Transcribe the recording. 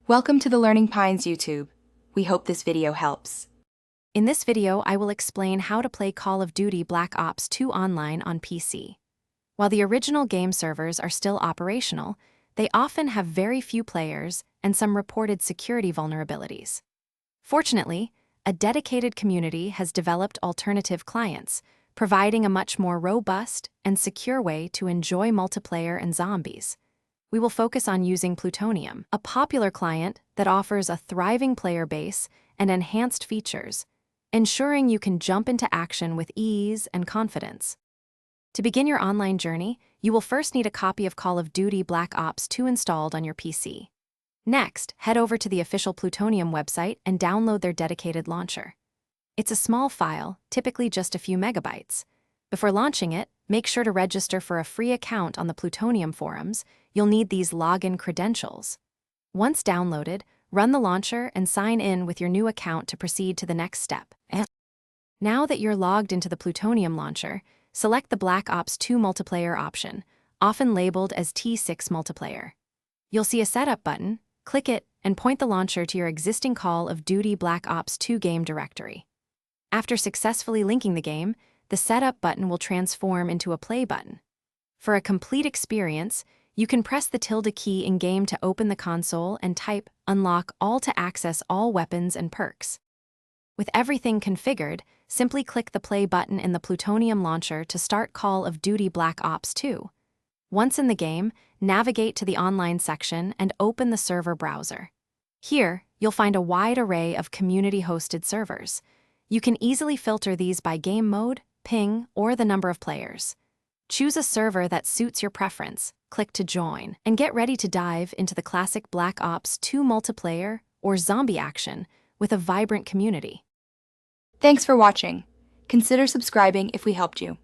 Welcome to the Learning Pines YouTube. We hope this video helps. In this video, I will explain how to play Call of Duty Black Ops 2 online on PC. While the original game servers are still operational, they often have very few players and some reported security vulnerabilities. Fortunately, a dedicated community has developed alternative clients, providing a much more robust and secure way to enjoy multiplayer and zombies. We will focus on using Plutonium, a popular client that offers a thriving player base and enhanced features, ensuring you can jump into action with ease and confidence. To begin your online journey, you will first need a copy of Call of Duty Black Ops 2 installed on your PC. Next, head over to the official Plutonium website and download their dedicated launcher. It's a small file, typically just a few megabytes. Before launching it, make sure to register for a free account on the Plutonium forums. You'll need these login credentials. Once downloaded, run the launcher and sign in with your new account to proceed to the next step. Now that you're logged into the Plutonium launcher, select the Black Ops 2 multiplayer option, often labeled as T6 multiplayer. You'll see a setup button, click it, and point the launcher to your existing Call of Duty Black Ops 2 game directory. After successfully linking the game, the setup button will transform into a play button. For a complete experience, you can press the tilde key in-game to open the console and type unlock all to access all weapons and perks. With everything configured, simply click the play button in the Plutonium launcher to start Call of Duty Black Ops 2. Once in the game, navigate to the online section and open the server browser. Here, you'll find a wide array of community-hosted servers. You can easily filter these by game mode, ping, or the number of players. Choose a server that suits your preference, click to join, and get ready to dive into the classic Black Ops 2 multiplayer or zombie action with a vibrant community. Thanks for watching. Consider subscribing if we helped you.